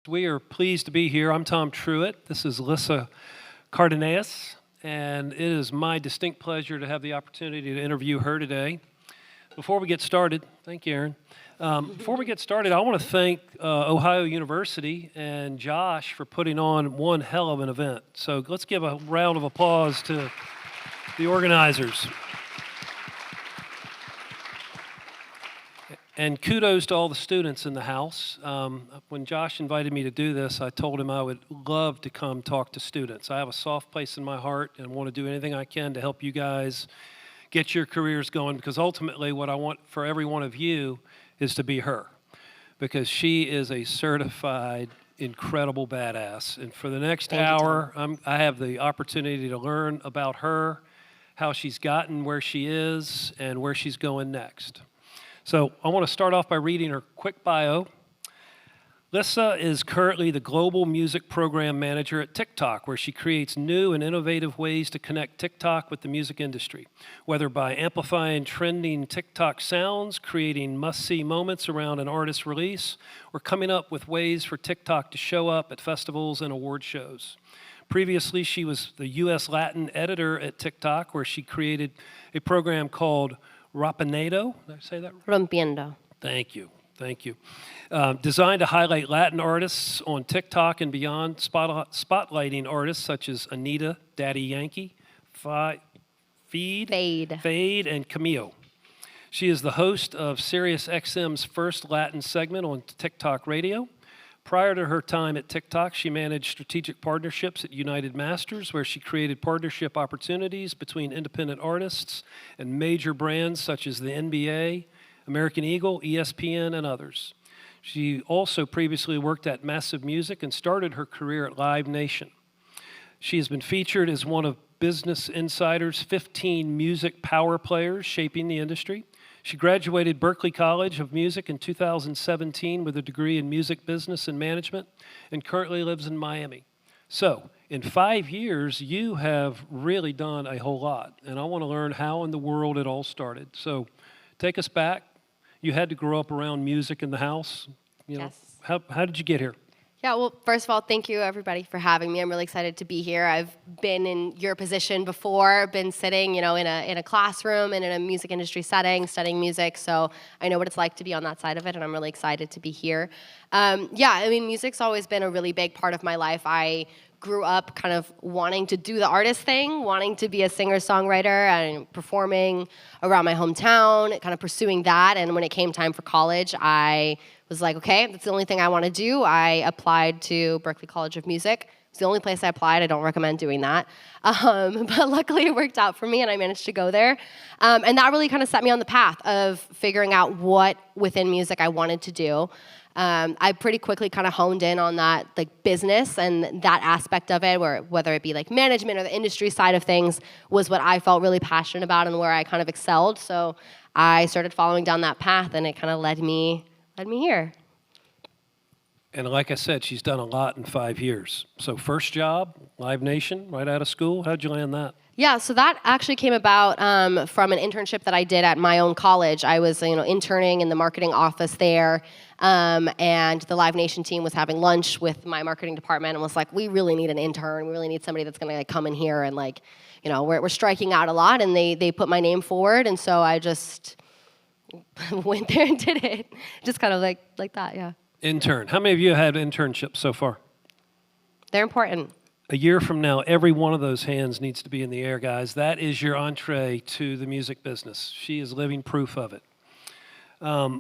We are pleased to be here. I'm Tom Truitt. This is Lissa Cardenas, and it is my distinct pleasure to have the opportunity to interview her today. Before we get started, thank you, Aaron. Before we get started, I want to thank Ohio University and Josh for putting on one hell of an event. So let's give a round of applause to the organizers. And kudos to all the students in the house. When Josh invited me to do this, I told him I would love to come talk to students. I have a soft place in my heart and want to do anything I can to help you guys get your careers going, because ultimately what I want for every one of you is to be her, because she is a certified, incredible badass. And for the next hour, I have the opportunity to learn about her, how she's gotten where she is, and where she's going next. So I want to start off by reading her quick bio. Lissa is currently the Global Music Program Manager at TikTok, where she creates new and innovative ways to connect TikTok with the music industry, whether by amplifying trending TikTok sounds, creating must-see moments around an artist's release, or coming up with ways for TikTok to show up at festivals and award shows. Previously, she was the U.S. Latin editor at TikTok, where she created a program called Rapinado, did I say that? Rompiendo. Thank you. Designed to highlight Latin artists on TikTok and beyond, spotlighting artists such as Anita, Daddy Yankee, Fade, and Camille. She is the host of SiriusXM's first Latin segment on TikTok Radio. Prior to her time at TikTok, she managed strategic partnerships at United Masters, where she created partnership opportunities between independent artists and major brands such as the NBA, American Eagle, ESPN, and others. She also previously worked at Massive Music and started her career at Live Nation. She has been featured as one of Business Insider's 15 music power players shaping the industry. She graduated Berklee College of Music in 2017 with a degree in music business and management, and currently lives in Miami. So, in 5 years, you have really done a whole lot, and I want to learn how in the world it all started. So, take us back. You had to grow up around music in the house. Yes. How did you get here? Yeah, well, first of all, thank you, everybody, for having me. I'm really excited to be here. I've been in your position before, been sitting, in a classroom and in a music industry setting, studying music, so I know what it's like to be on that side of it, and I'm really excited to be here. Music's always been a really big part of my life. I grew up kind of wanting to do the artist thing, wanting to be a singer-songwriter and performing around my hometown, kind of pursuing that, and when it came time for college, I was like, okay, that's the only thing I want to do. I applied to Berklee College of Music. It's the only place I applied. I don't recommend doing that. But luckily it worked out for me and I managed to go there. And that really kind of set me on the path of figuring out what within music I wanted to do. I pretty quickly kind of honed in on that business and that aspect of it, whether it be management or the industry side of things, was what I felt really passionate about and where I kind of excelled. So I started following down that path and it kind of led me here. And like I said, she's done a lot in 5 years. So first job, Live Nation, right out of school. How'd you land that? Yeah, so that actually came about from an internship that I did at my own college. I was, interning in the marketing office there, and the Live Nation team was having lunch with my marketing department and was like, we really need an intern. We really need somebody that's going to come in here and we're striking out a lot. And they put my name forward, and so I just went there and did it. Just kind of like that, yeah. Intern. How many of you had internships so far? They're important. A year from now, every one of those hands needs to be in the air, guys. That is your entree to the music business. She is living proof of it. I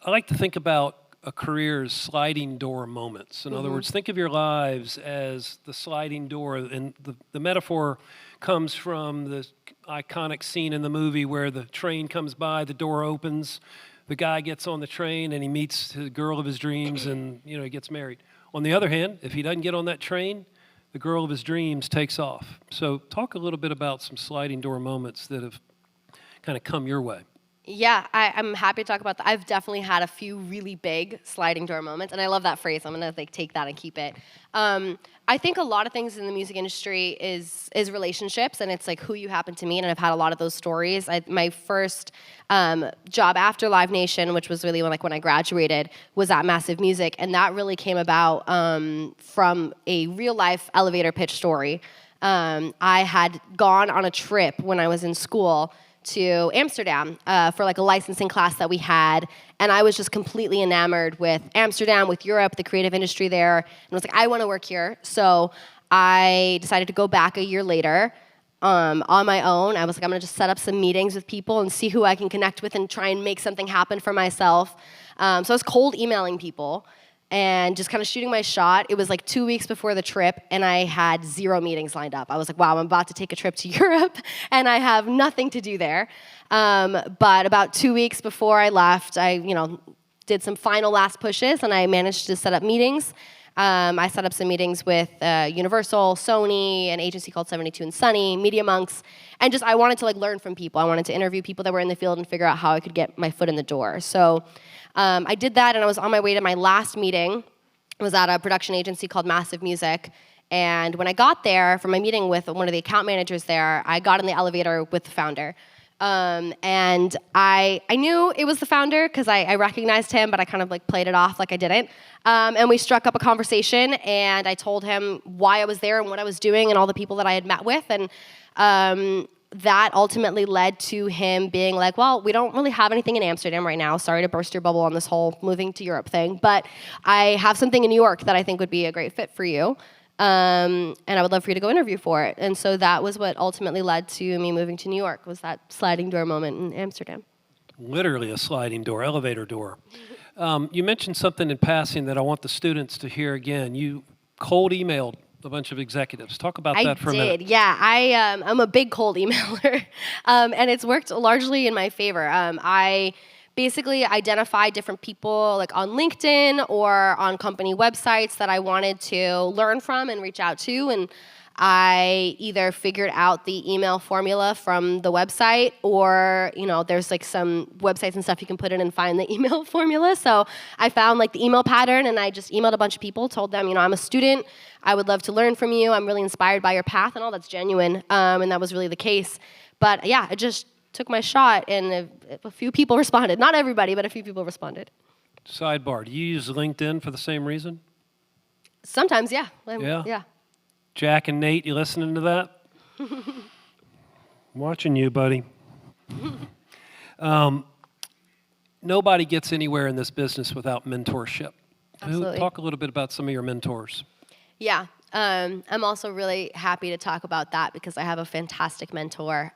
like to think about a career as sliding door moments. In other words, think of your lives as the sliding door. And the metaphor comes from the iconic scene in the movie where the train comes by, the door opens, the guy gets on the train and he meets the girl of his dreams and he gets married. On the other hand, if he doesn't get on that train, the girl of his dreams takes off. So talk a little bit about some sliding door moments that have kind of come your way. Yeah, I'm happy to talk about that. I've definitely had a few really big sliding door moments, and I love that phrase. I'm gonna take that and keep it. I think a lot of things in the music industry is relationships, and it's like who you happen to meet. And I've had a lot of those stories. My first job after Live Nation, which was really when I graduated, was at Massive Music, and that really came about from a real life elevator pitch story. I had gone on a trip when I was in school to Amsterdam for like a licensing class that we had, and I was just completely enamored with Amsterdam, with Europe, the creative industry there, and I was like, I want to work here. So I decided to go back a year later on my own. I was like, I'm gonna just set up some meetings with people and see who I can connect with and try and make something happen for myself. So I was cold emailing people and just kind of shooting my shot. It was like 2 weeks before the trip, and I had 0 meetings lined up. I was like, wow, I'm about to take a trip to Europe, and I have nothing to do there. But about 2 weeks before I left, I did some final last pushes, and I managed to set up meetings. I set up some meetings with Universal, Sony, an agency called 72 and Sunny, Media Monks, and just I wanted to learn from people. I wanted to interview people that were in the field and figure out how I could get my foot in the door. So I did that, and I was on my way to my last meeting. I was at a production agency called Massive Music, and when I got there for my meeting with one of the account managers there, I got in the elevator with the founder. And I knew it was the founder because I recognized him, but I kind of played it off like I didn't. And we struck up a conversation, and I told him why I was there and what I was doing and all the people that I had met with. And that ultimately led to him being like, well, we don't really have anything in Amsterdam right now. Sorry to burst your bubble on this whole moving to Europe thing, but I have something in New York that I think would be a great fit for you. And I would love for you to go interview for it. And so that was what ultimately led to me moving to New York, was that sliding door moment in Amsterdam. Literally a sliding door, elevator door. You mentioned something in passing that I want the students to hear again. You cold emailed a bunch of executives. Talk about that for a minute. I did, yeah. I'm a big cold emailer, and it's worked largely in my favor. I basically identify different people on LinkedIn or on company websites that I wanted to learn from and reach out to, and I either figured out the email formula from the website, or there's some websites and stuff you can put in and find the email formula. So I found the email pattern, and I just emailed a bunch of people, told them, I'm a student, I would love to learn from you, I'm really inspired by your path, and all that's genuine, and that was really the case. But yeah, I just took my shot, and a few people responded. Not everybody, but a few people responded. Sidebar, do you use LinkedIn for the same reason? Sometimes, yeah. Yeah? Jack and Nate, you listening to that? I'm watching you, buddy. Nobody gets anywhere in this business without mentorship. Absolutely. Talk a little bit about some of your mentors. Yeah, I'm also really happy to talk about that because I have a fantastic mentor.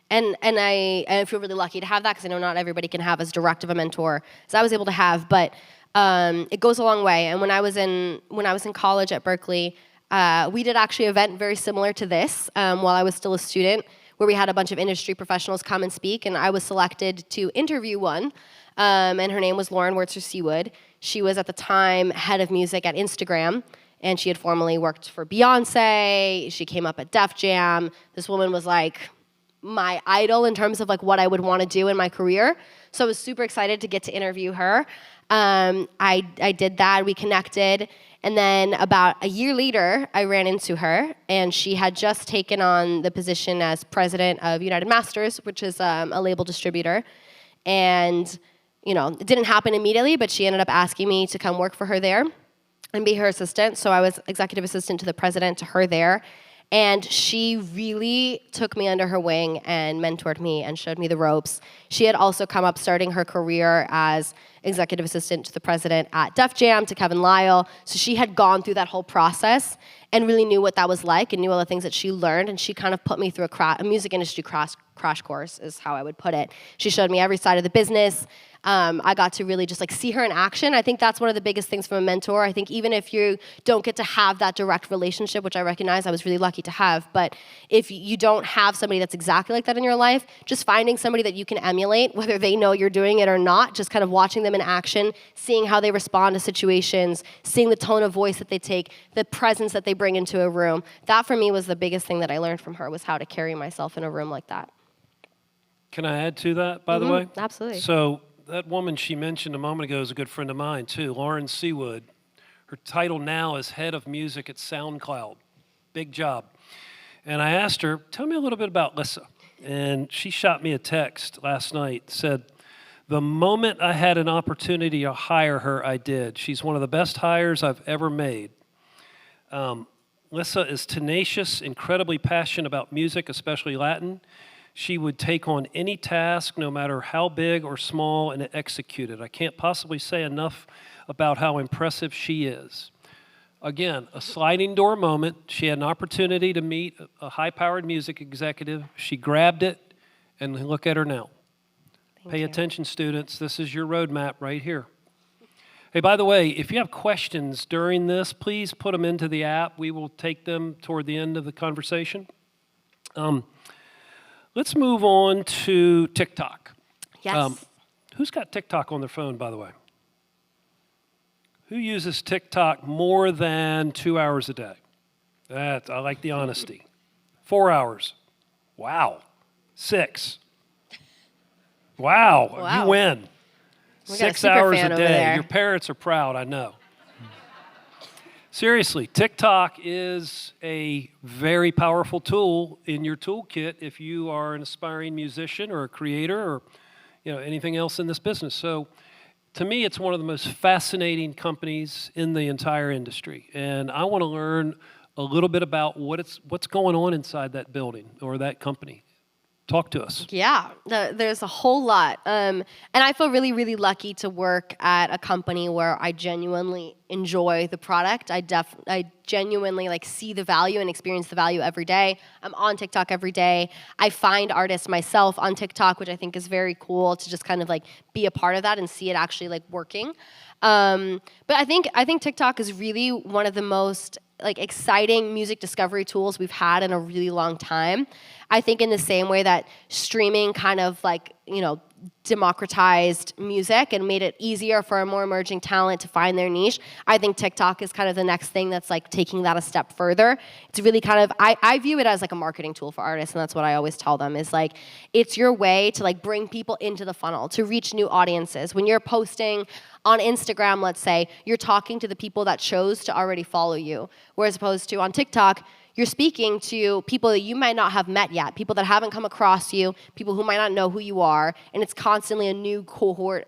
And I feel really lucky to have that because I know not everybody can have as direct of a mentor as I was able to have, but it goes a long way. And when I was in college at Berkeley, we did actually an event very similar to this while I was still a student, where we had a bunch of industry professionals come and speak, and I was selected to interview one, and her name was Lauren Wurtzer-Seawood. She was at the time head of music at Instagram, and she had formerly worked for Beyonce. She came up at Def Jam. This woman was my idol in terms of what I would want to do in my career. So I was super excited to get to interview her. I did that, we connected, and then about a year later, I ran into her, and she had just taken on the position as president of United Masters, which is a label distributor. And, it didn't happen immediately, but she ended up asking me to come work for her there and be her assistant. So I was executive assistant to the president, to her there. And she really took me under her wing and mentored me and showed me the ropes. She had also come up starting her career as executive assistant to the president at Def Jam, to Kevin Lyle. So she had gone through that whole process and really knew what that was like and knew all the things that she learned. And she kind of put me through a music industry crash course, is how I would put it. She showed me every side of the business. I got to really just see her in action. I think that's one of the biggest things from a mentor. I think even if you don't get to have that direct relationship, which I recognize I was really lucky to have, but if you don't have somebody that's exactly like that in your life, just finding somebody that you can emulate, whether they know you're doing it or not, just kind of watching them in action, seeing how they respond to situations, seeing the tone of voice that they take, the presence that they bring into a room. That for me was the biggest thing that I learned from her, was how to carry myself in a room like that. Can I add to that, by the way? Absolutely. So that woman she mentioned a moment ago is a good friend of mine, too, Lauren Seawood. Her title now is Head of Music at SoundCloud. Big job. And I asked her, tell me a little bit about Lissa. And she shot me a text last night, said, the moment I had an opportunity to hire her, I did. She's one of the best hires I've ever made. Lissa is tenacious, incredibly passionate about music, especially Latin. She would take on any task, no matter how big or small, and execute it. I can't possibly say enough about how impressive she is. Again, a sliding door moment. She had an opportunity to meet a high-powered music executive. She grabbed it, and look at her now. Pay attention, students. This is your roadmap right here. Hey, by the way, if you have questions during this, please put them into the app. We will take them toward the end of the conversation. Let's move on to TikTok. Yes. Who's got TikTok on their phone, by the way? Who uses TikTok more than 2 hours a day? I like the honesty. 4 hours. Wow. 6. Wow. Wow. You win. We got a 6 super hours fan a over day. there. Your parents are proud, I know. Seriously, TikTok is a very powerful tool in your toolkit if you are an aspiring musician or a creator or anything else in this business. So to me, it's one of the most fascinating companies in the entire industry. And I want to learn a little bit about what's going on inside that building or that company. Talk to us. Yeah, there's a whole lot. And I feel really, really lucky to work at a company where I genuinely enjoy the product. I genuinely see the value and experience the value every day. I'm on TikTok every day. I find artists myself on TikTok, which I think is very cool to just kind of be a part of that and see it actually working. But I think TikTok is really one of the most exciting music discovery tools we've had in a really long time. I think in the same way that streaming kind of democratized music and made it easier for a more emerging talent to find their niche, I think TikTok is kind of the next thing that's taking that a step further. It's really kind of, I view it as a marketing tool for artists, and that's what I always tell them is it's your way to bring people into the funnel, to reach new audiences. When you're posting on Instagram, let's say, you're talking to the people that chose to already follow you, whereas opposed to on TikTok, you're speaking to people that you might not have met yet, people that haven't come across you, people who might not know who you are, and it's constantly a new cohort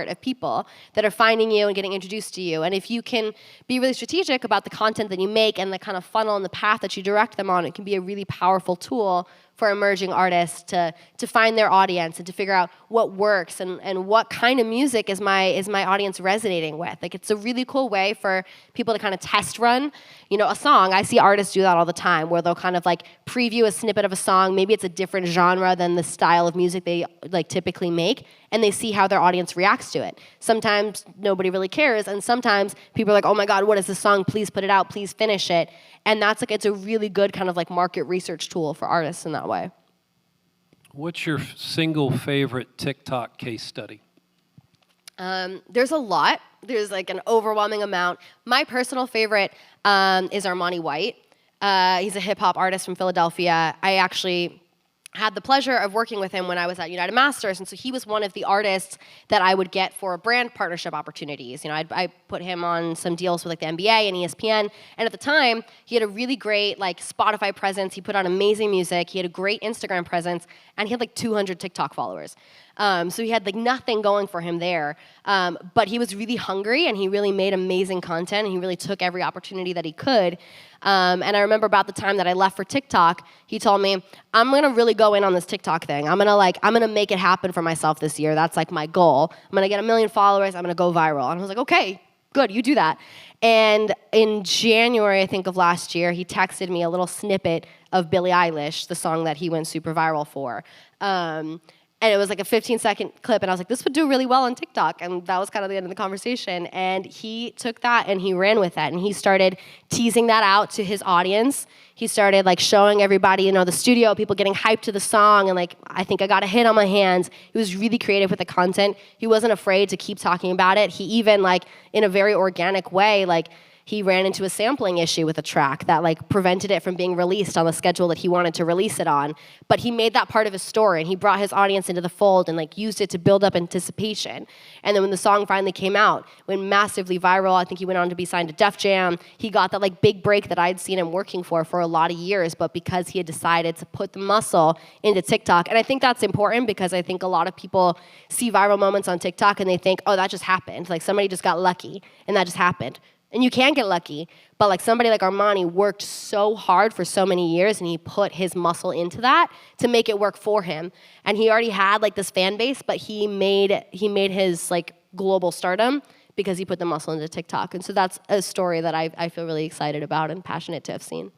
of people that are finding you and getting introduced to you. And if you can be really strategic about the content that you make and the kind of funnel and the path that you direct them on, it can be a really powerful tool for emerging artists to find their audience and to figure out what works and what kind of music is my audience resonating with. It's a really cool way for people to kind of test run, a song. I see artists do that all the time where they'll kind of preview a snippet of a song. Maybe it's a different genre than the style of music they typically make, and they see how their audience reacts to it. Sometimes nobody really cares, and sometimes people are like, oh my God, what is this song? Please put it out, please finish it. And that's it's a really good kind of market research tool for artists in that way. What's your single favorite TikTok case study? There's a lot. There's an overwhelming amount. My personal favorite is Armani White. He's a hip hop artist from Philadelphia. I actually had the pleasure of working with him when I was at United Masters, and so he was one of the artists that I would get for brand partnership opportunities. I put him on some deals with the NBA and ESPN, and at the time, he had a really great Spotify presence. He put on amazing music. He had a great Instagram presence, and he had 200 TikTok followers. So he had nothing going for him there, but he was really hungry and he really made amazing content and he really took every opportunity that he could. And I remember about the time that I left for TikTok, he told me, I'm gonna really go in on this TikTok thing. I'm gonna make it happen for myself this year. That's my goal. I'm gonna get 1 million followers. I'm gonna go viral. And I was like, okay, good, you do that. And in January, I think of last year, he texted me a little snippet of Billie Eilish, the song that he went super viral for. And it was a 15-second clip, and I was like, this would do really well on TikTok. And that was kind of the end of the conversation. And he took that and he ran with that. And he started teasing that out to his audience. He started showing everybody, the studio, people getting hyped to the song. And I think I got a hit on my hands. He was really creative with the content. He wasn't afraid to keep talking about it. He even in a very organic way, he ran into a sampling issue with a track that like prevented it from being released on the schedule that he wanted to release it on. But he made that part of his story, and he brought his audience into the fold and like used it to build up anticipation. And then when the song finally came out, went massively viral. I think he went on to be signed to Def Jam. He got that like big break that I'd seen him working for a lot of years, but because he had decided to put the muscle into TikTok. And I think that's important because I think a lot of people see viral moments on TikTok and they think, oh, that just happened. Like somebody just got lucky and that just happened. And you can get lucky, but like somebody like Armani worked so hard for so many years and he put his muscle into that to make it work for him. And he already had like this fan base, but he made his like global stardom because he put the muscle into TikTok. And so that's a story that I feel really excited about and passionate to have seen.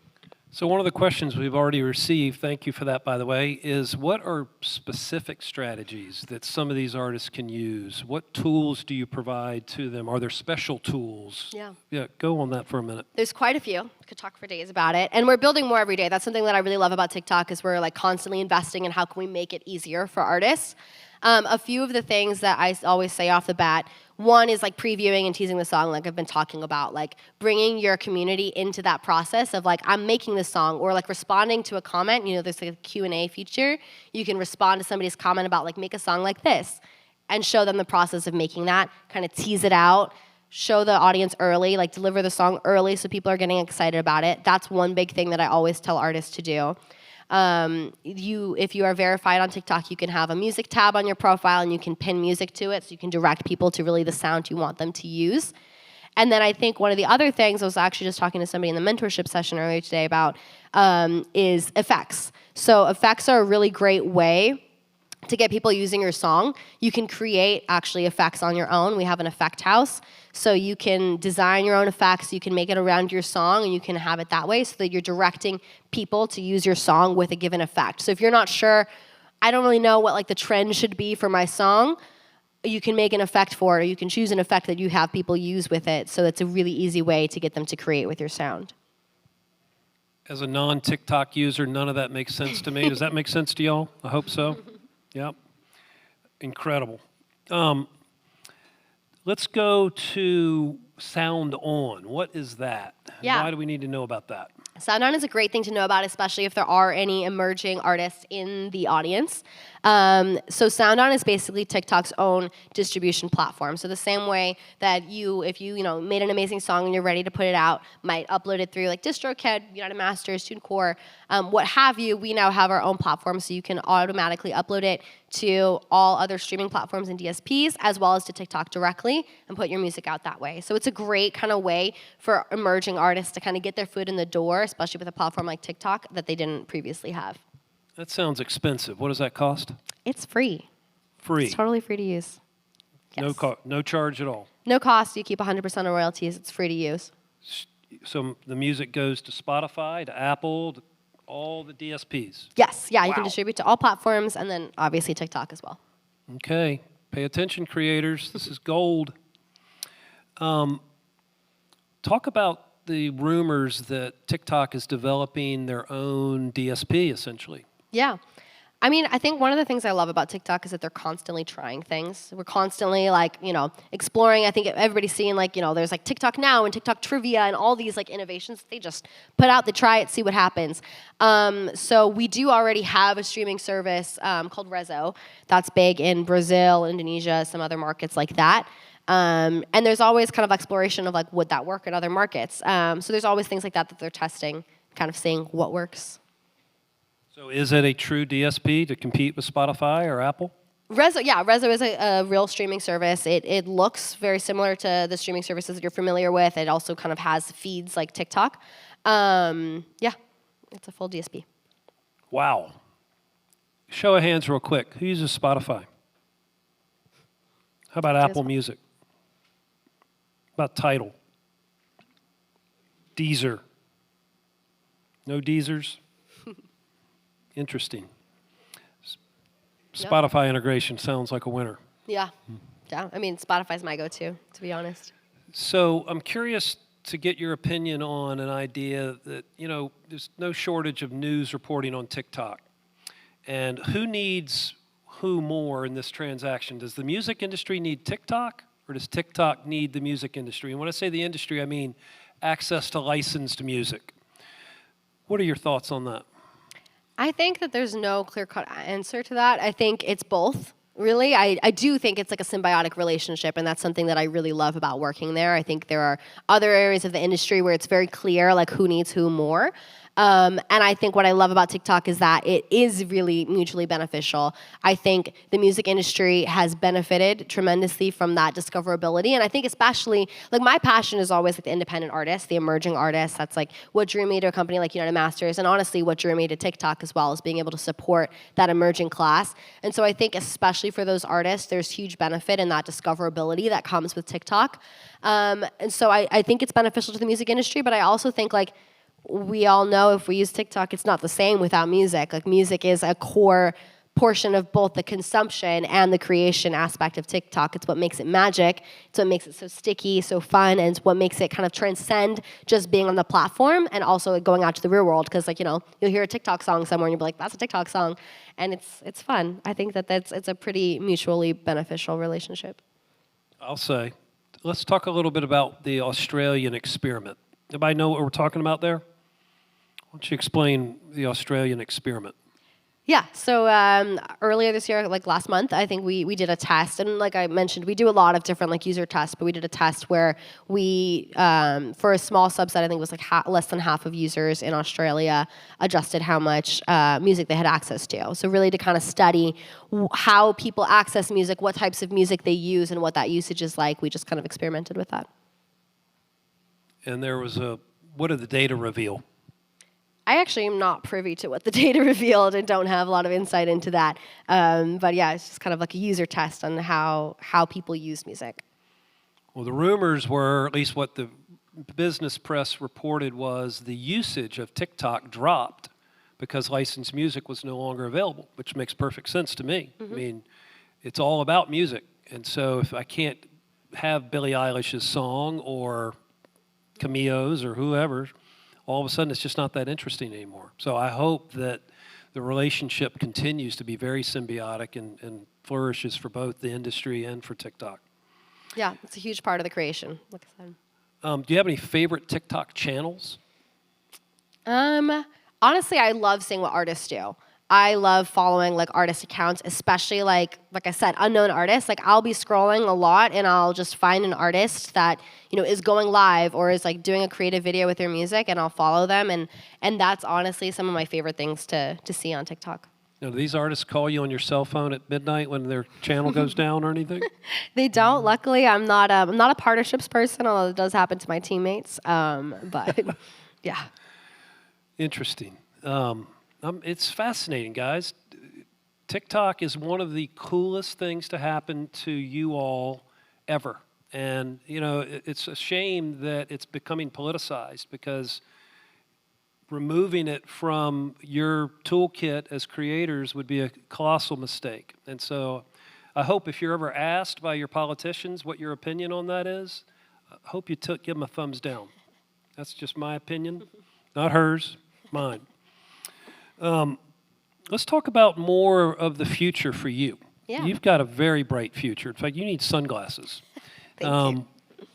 So one of the questions we've already received, thank you for that, by the way, is what are specific strategies that some of these artists can use? What tools do you provide to them? Are there special tools? Yeah, go on that for a minute. There's quite a few. Could talk for days about it. And we're building more every day. That's something that I really love about TikTok is we're like constantly investing in how can we make it easier for artists. A few of the things that I always say off the bat, one is like previewing and teasing the song like I've been talking about, like bringing your community into that process of like I'm making this song or like responding to a comment. You know, there's like a Q&A feature. You can respond to somebody's comment about like make a song like this and show them the process of making that, kind of tease it out, show the audience early, like deliver the song early so people are getting excited about it. That's one big thing that I always tell artists to do. If you are verified on TikTok, you can have a music tab on your profile and you can pin music to it so you can direct people to really the sound you want them to use. And then I think one of the other things I was actually just talking to somebody in the mentorship session earlier today about is effects. So effects are a really great way to get people using your song. You can create actually effects on your own. We have an effect house. So you can design your own effects, you can make it around your song, and you can have it that way so that you're directing people to use your song with a given effect. So if you're not sure, I don't really know what like the trend should be for my song, you can make an effect for it, or you can choose an effect that you have people use with it. So it's a really easy way to get them to create with your sound. As a non-TikTok user, none of that makes sense to me. Does that make sense to y'all? I hope so. Yep. Incredible. Let's go to Sound On. What is that? Yeah. Why do we need to know about that? Sound On is a great thing to know about, especially if there are any emerging artists in the audience. So Sound On is basically TikTok's own distribution platform. So the same way that if you made an amazing song and you're ready to put it out, might upload it through like DistroKid, United Masters, TuneCore, what have you, we now have our own platform so you can automatically upload it to all other streaming platforms and DSPs, as well as to TikTok directly and put your music out that way. So it's a great kind of way for emerging artists to kind of get their foot in the door, especially with a platform like TikTok that they didn't previously have. That sounds expensive. What does that cost? It's free. Free. It's totally free to use. Yes. No charge at all. No cost. You keep 100% of royalties. It's free to use. So the music goes to Spotify, to Apple, to all the DSPs. Yes. Yeah, you Wow. can distribute to all platforms and then obviously TikTok as well. Okay. Pay attention, creators. This is gold. Talk about the rumors that TikTok is developing their own DSP, essentially. Yeah. I mean, I think one of the things I love about TikTok is that they're constantly trying things. We're constantly exploring. I think everybody's seeing there's like TikTok Now and TikTok Trivia and all these like innovations they just put out. They try it, see what happens. So we do already have a streaming service called Rezo that's big in Brazil, Indonesia, some other markets like that. And there's always kind of exploration of like, would that work in other markets? So there's always things like that they're testing, kind of seeing what works. So is it a true DSP to compete with Spotify or Apple? Rezo is a real streaming service. It looks very similar to the streaming services that you're familiar with. It also kind of has feeds like TikTok. It's a full DSP. Wow. Show of hands real quick. Who uses Spotify? How about Apple Music? How about Tidal? Deezer? No Deezers? Interesting. Spotify integration sounds like a winner. Yeah. I mean, Spotify's my go-to, to be honest. So I'm curious to get your opinion on an idea that, there's no shortage of news reporting on TikTok. And who needs who more in this transaction? Does the music industry need TikTok, or does TikTok need the music industry? And when I say the industry, I mean access to licensed music. What are your thoughts on that? I think that there's no clear-cut answer to that. I think it's both. Really, I do think it's like a symbiotic relationship, and that's something that I really love about working there. I think there are other areas of the industry where it's very clear, like who needs who more. And I think what I love about TikTok is that it is really mutually beneficial. I think the music industry has benefited tremendously from that discoverability. And I think especially, like my passion is always like the independent artist, the emerging artist. That's like what drew me to a company like United Masters. And honestly, what drew me to TikTok as well is being able to support that emerging class. And so I think especially for those artists, there's huge benefit in that discoverability that comes with TikTok. And so I think it's beneficial to the music industry, but I also think like, we all know if we use TikTok, it's not the same without music. Like music is a core portion of both the consumption and the creation aspect of TikTok. It's what makes it magic. It's what makes it so sticky, so fun, and it's what makes it kind of transcend just being on the platform and also going out to the real world. Because like, you know, you'll hear a TikTok song somewhere and you'll be like, that's a TikTok song. And it's fun. I think that it's a pretty mutually beneficial relationship. I'll say, let's talk a little bit about the Australian experiment. Anybody know what we're talking about there? Why don't you explain the Australian experiment? Yeah, so earlier this year, like last month, I think we did a test. And like I mentioned, we do a lot of different like user tests, but we did a test where we, for a small subset, I think it was like less than half of users in Australia adjusted how much music they had access to. So really to kind of study how people access music, what types of music they use, and what that usage is like. We just kind of experimented with that. And there was what did the data reveal? I actually am not privy to what the data revealed and don't have a lot of insight into that. But yeah, it's just kind of like a user test on how people use music. Well, the rumors were, at least what the business press reported, was the usage of TikTok dropped because licensed music was no longer available, which makes perfect sense to me. Mm-hmm. I mean, it's all about music. And so if I can't have Billie Eilish's song or Camille's or whoever, all of a sudden it's just not that interesting anymore. So I hope that the relationship continues to be very symbiotic and flourishes for both the industry and for TikTok. Yeah, it's a huge part of the creation, like I said. Do you have any favorite TikTok channels? Honestly, I love seeing what artists do. I love following like artist accounts, especially like I said, unknown artists. Like I'll be scrolling a lot and I'll just find an artist that, you know, is going live or is like doing a creative video with their music, and I'll follow them, and that's honestly some of my favorite things to see on TikTok. Now, do these artists call you on your cell phone at midnight when their channel goes down or anything? They don't. Luckily, I'm not a partnerships person, although it does happen to my teammates. But yeah. Interesting. It's fascinating, guys. TikTok is one of the coolest things to happen to you all ever. And, you know, it's a shame that it's becoming politicized, because removing it from your toolkit as creators would be a colossal mistake. And so I hope if you're ever asked by your politicians what your opinion on that is, I hope you give them a thumbs down. That's just my opinion, not hers, mine. Let's talk about more of the future for you. Yeah. You've got a very bright future. In fact, you need sunglasses. Thank you.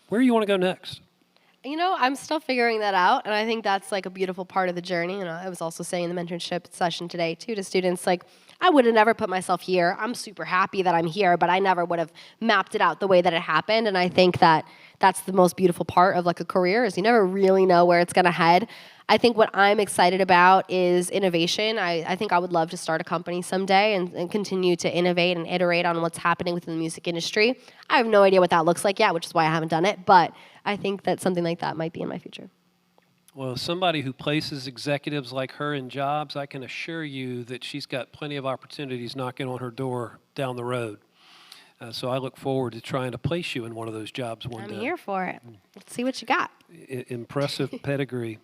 Where do you want to go next? You know, I'm still figuring that out, and I think that's like a beautiful part of the journey. You know, I was also saying in the mentorship session today too to students, like, I would have never put myself here. I'm super happy that I'm here, but I never would have mapped it out the way that it happened. And I think that that's the most beautiful part of like a career, is you never really know where it's going to head. I think what I'm excited about is innovation. I think I would love to start a company someday and continue to innovate and iterate on what's happening within the music industry. I have no idea what that looks like yet, which is why I haven't done it, but I think that something like that might be in my future. Well, somebody who places executives like her in jobs, I can assure you that she's got plenty of opportunities knocking on her door down the road. So I look forward to trying to place you in one of those jobs one day. I'm here for it. Let's see what you got. Impressive pedigree.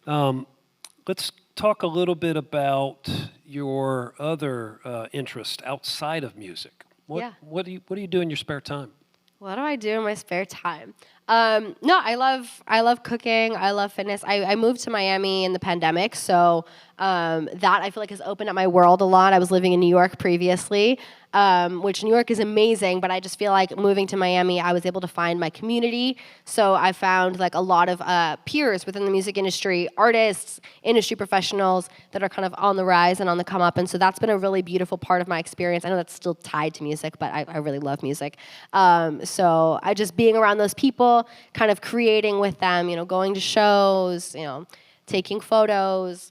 Let's talk a little bit about your other interest outside of music. What do you do in your spare time? What do I do in my spare time? No, I love cooking. I love fitness. I moved to Miami in the pandemic, so that I feel like has opened up my world a lot. I was living in New York previously, which New York is amazing, but I just feel like moving to Miami, I was able to find my community. So I found like a lot of peers within the music industry, artists, industry professionals that are kind of on the rise and on the come up. And so that's been a really beautiful part of my experience. I know that's still tied to music, but I really love music. So I just being around those people, kind of creating with them, going to shows, taking photos,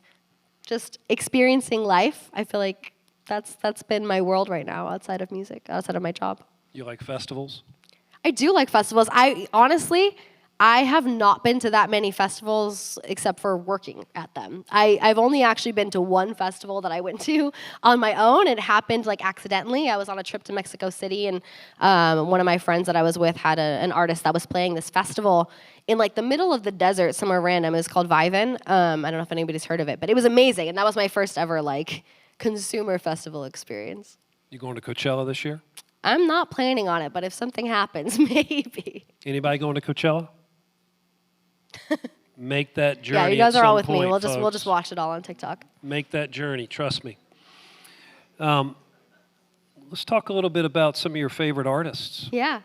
just experiencing life. I feel like that's been my world right now outside of music, outside of my job. You like festivals? I do like festivals. I have not been to that many festivals except for working at them. I've only actually been to one festival that I went to on my own. It happened like accidentally. I was on a trip to Mexico City, and one of my friends that I was with had an artist that was playing this festival in like the middle of the desert, somewhere random. It was called Vivin. I don't know if anybody's heard of it, but it was amazing, and that was my first ever like consumer festival experience. You going to Coachella this year? I'm not planning on it, but if something happens, maybe. Anybody going to Coachella? Make that journey. Yeah, you guys at are all some with me. point, We'll folks. just watch it all on TikTok. Make that journey. Trust me. Let's talk a little bit about some of your favorite artists. Yeah,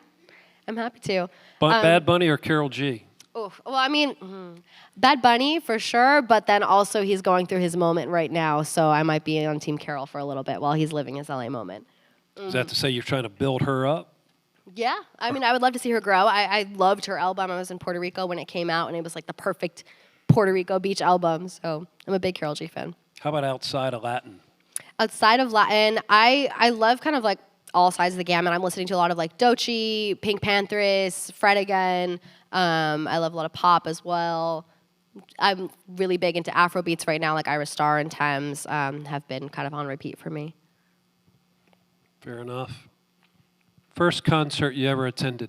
I'm happy to. Bad Bunny or Karol G? Well, I mean, Bad Bunny for sure, but then also he's going through his moment right now, so I might be on Team Carol for a little bit while he's living his LA moment. Is that to say you're trying to build her up? Yeah, I mean, I would love to see her grow. I loved her album. I was in Puerto Rico when it came out, and it was like the perfect Puerto Rico beach album, so I'm a big Karol G fan. How about outside of Latin? Outside of Latin, I love kind of like all sides of the gamut. I'm listening to a lot of like Doechii, Pink Panthers, Fred again. I love a lot of pop as well. I'm really big into Afro beats right now, like Ira Starr and Thames have been kind of on repeat for me. Fair enough. First concert you ever attended?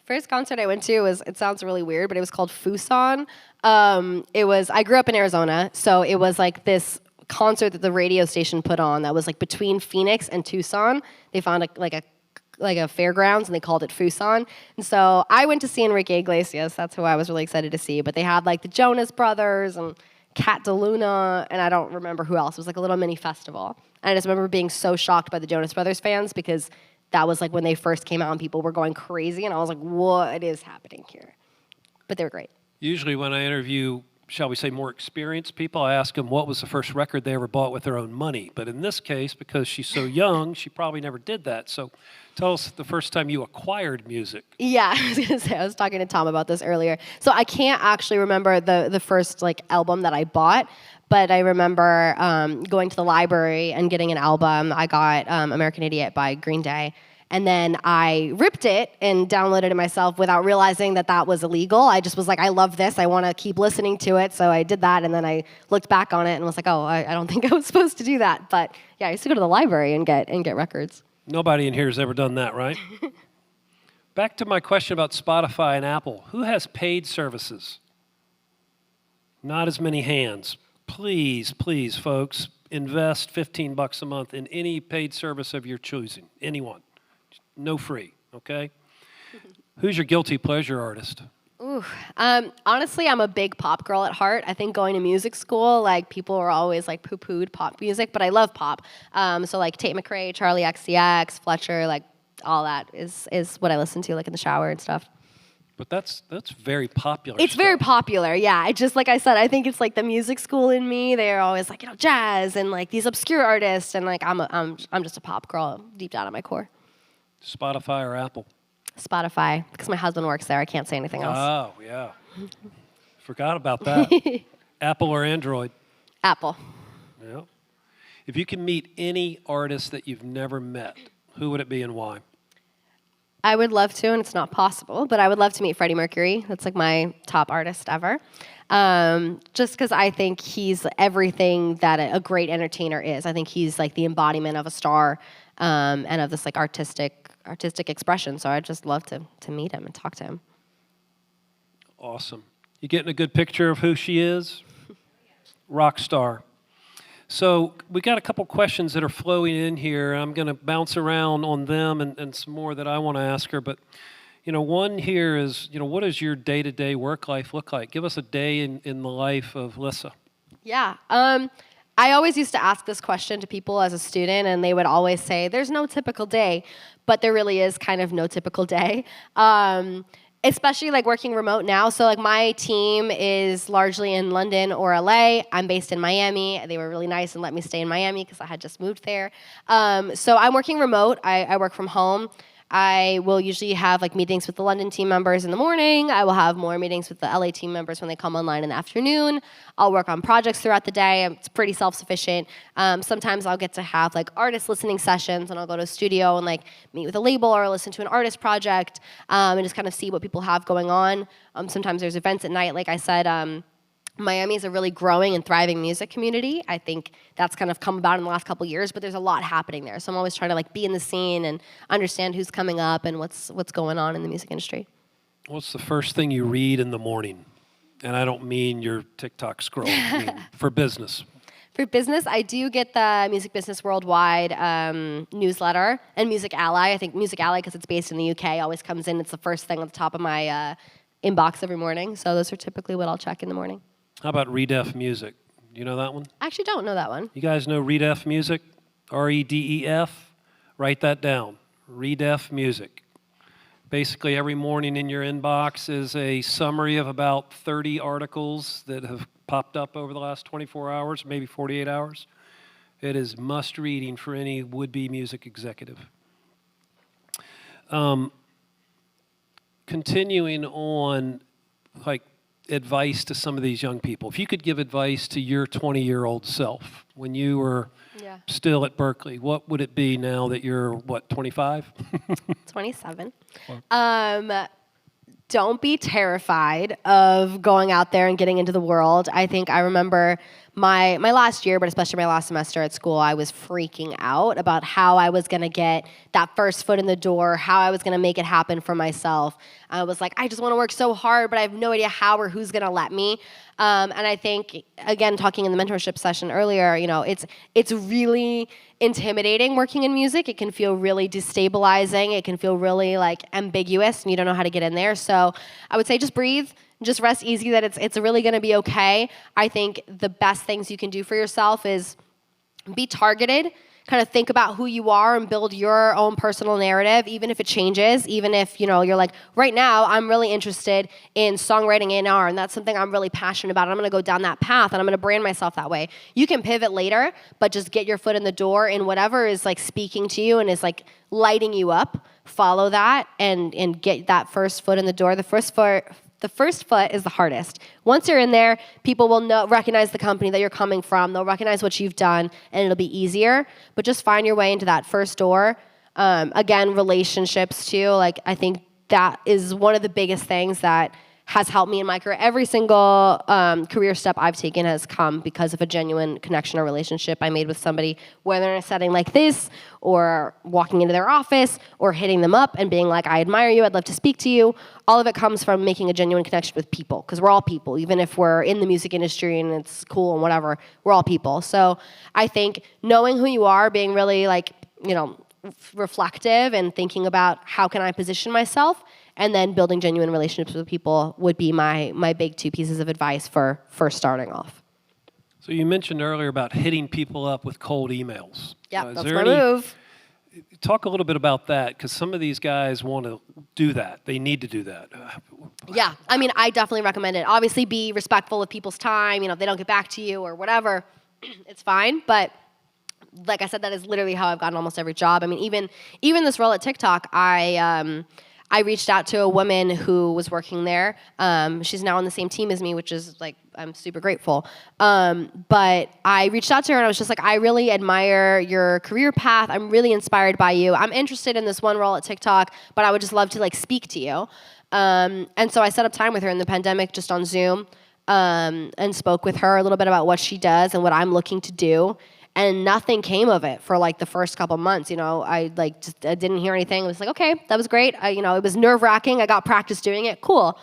First concert I went to it sounds really weird, but it was called Fuson. I grew up in Arizona, so it was like this concert that the radio station put on that was like between Phoenix and Tucson. They found a fairgrounds, and they called it Fuson. And so I went to see Enrique Iglesias. That's who I was really excited to see. But they had like the Jonas Brothers and Cat DeLuna, and I don't remember who else. It was like a little mini festival. And I just remember being so shocked by the Jonas Brothers fans because that was like when they first came out and people were going crazy. And I was like, what is happening here? But they were great. Usually when I interview, shall we say, more experienced people, I ask them what was the first record they ever bought with their own money. But in this case, because she's so young, she probably never did that. So tell us the first time you acquired music. Yeah, I was gonna say, I was talking to Tom about this earlier. So I can't actually remember the first like album that I bought, but I remember going to the library and getting an album. I got American Idiot by Green Day. And then I ripped it and downloaded it myself without realizing that that was illegal. I just was like, I love this. I want to keep listening to it. So I did that. And then I looked back on it and was like, oh, I don't think I was supposed to do that. But yeah, I used to go to the library and get records. Nobody in here has ever done that, right? Back to my question about Spotify and Apple. Who has paid services? Not as many hands. Please, please, folks, invest $15 a month in any paid service of your choosing. Anyone. No free, okay? Who's your guilty pleasure artist? Ooh, honestly, I'm a big pop girl at heart. I think going to music school, like people were always like poo-pooed pop music, but I love pop. So like Tate McRae, Charlie XCX, Fletcher, like all that is what I listen to like in the shower and stuff. But that's very popular. It's very popular, yeah. I just like I said, I think it's like the music school in me. They're always like jazz and like these obscure artists, and like I'm just a pop girl deep down at my core. Spotify or Apple? Spotify, because my husband works there. I can't say anything else. Oh, yeah. Forgot about that. Apple or Android? Apple. Yeah. If you can meet any artist that you've never met, who would it be and why? I would love to, and it's not possible, but I would love to meet Freddie Mercury. That's like my top artist ever. Just because I think he's everything that a great entertainer is. I think he's like the embodiment of a star and of this like artistic expression. So I'd just love to meet him and talk to him. Awesome. You getting a good picture of who she is? Rock star. So we got a couple questions that are flowing in here. I'm going to bounce around on them and some more that I want to ask her. But, One here is, what does your day-to-day work life look like? Give us a day in the life of Lissa. Yeah. I always used to ask this question to people as a student, and they would always say, there's no typical day, but there really is kind of no typical day. Especially like working remote now. So like my team is largely in London or LA. I'm based in Miami. They were really nice and let me stay in Miami because I had just moved there. So I'm working remote. I work from home. I will usually have like meetings with the London team members in the morning. I will have more meetings with the LA team members when they come online in the afternoon. I'll work on projects throughout the day. It's pretty self-sufficient. Sometimes I'll get to have like artist listening sessions, and I'll go to a studio and like meet with a label or listen to an artist project and just kind of see what people have going on. Sometimes there's events at night, like I said. Miami is a really growing and thriving music community. I think that's kind of come about in the last couple of years, but there's a lot happening there. So I'm always trying to like be in the scene and understand who's coming up and what's going on in the music industry. What's the first thing you read in the morning? And I don't mean your TikTok scroll, I mean for business. For business, I do get the Music Business Worldwide newsletter and Music Ally. I think Music Ally, because it's based in the UK, always comes in. It's the first thing at the top of my inbox every morning. So those are typically what I'll check in the morning. How about Redef Music? Do you know that one? I actually don't know that one. You guys know Redef Music? REDEF? Write that down. Redef Music. Basically, every morning in your inbox is a summary of about 30 articles that have popped up over the last 24 hours, maybe 48 hours. It is must reading for any would-be music executive. Continuing on, like, advice to some of these young people. If you could give advice to your 20-year-old self when you were still at Berkeley, what would it be now that you're, 25? 27. Don't be terrified of going out there and getting into the world. I think I remember my last year, but especially my last semester at school, I was freaking out about how I was going to get that first foot in the door, how I was going to make it happen for myself. I was like, I just want to work so hard, but I have no idea how or who's going to let me. And I think, again, talking in the mentorship session earlier, it's really intimidating working in music. It can feel really destabilizing. It can feel really like ambiguous, and you don't know how to get in there. So I would say just breathe. Just rest easy that it's really going to be okay. I think the best things you can do for yourself is be targeted, kind of think about who you are and build your own personal narrative, even if it changes, even if, you're like, right now, I'm really interested in songwriting A&R, and that's something I'm really passionate about. I'm going to go down that path, and I'm going to brand myself that way. You can pivot later, but just get your foot in the door in whatever is like speaking to you and is like lighting you up. Follow that and get that first foot in the door. The first foot is the hardest. Once you're in there, people will recognize the company that you're coming from. They'll recognize what you've done, and it'll be easier. But just find your way into that first door. Again, relationships too. Like, I think that is one of the biggest things that has helped me in my career. Every single career step I've taken has come because of a genuine connection or relationship I made with somebody, whether in a setting like this, or walking into their office, or hitting them up and being like, I admire you, I'd love to speak to you. All of it comes from making a genuine connection with people, because we're all people. Even if we're in the music industry and it's cool and whatever, we're all people. So I think knowing who you are, being really reflective and thinking about how can I position myself, and then building genuine relationships with people would be my big two pieces of advice for starting off. So you mentioned earlier about hitting people up with cold emails. Yeah, that's my move. Talk a little bit about that, because some of these guys want to do that. They need to do that. Yeah, I mean, I definitely recommend it. Obviously, be respectful of people's time. If they don't get back to you or whatever, it's fine. But like I said, that is literally how I've gotten almost every job. I mean, even this role at TikTok, I reached out to a woman who was working there. She's now on the same team as me, which is like, I'm super grateful. But I reached out to her and I was just like, I really admire your career path. I'm really inspired by you. I'm interested in this one role at TikTok, but I would just love to like speak to you. And so I set up time with her in the pandemic just on Zoom and spoke with her a little bit about what she does and what I'm looking to do. And nothing came of it for like the first couple months. I didn't hear anything. It was like, okay, that was great. It was nerve-wracking. I got practice doing it. Cool.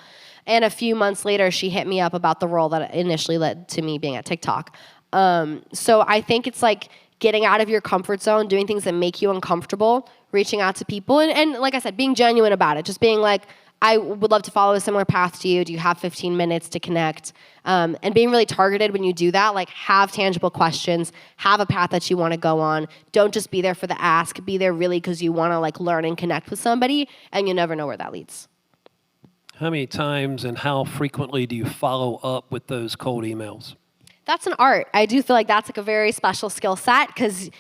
And a few months later, she hit me up about the role that initially led to me being at TikTok. So I think it's like getting out of your comfort zone, doing things that make you uncomfortable reaching out to people. And like I said, being genuine about it, just being like, I would love to follow a similar path to you. Do you have 15 minutes to connect? And being really targeted when you do that, like have tangible questions, have a path that you want to go on. Don't just be there for the ask. Be there really because you want to like learn and connect with somebody, and you never know where that leads. How many times and how frequently do you follow up with those cold emails? That's an art. I do feel like that's like a very special skill set because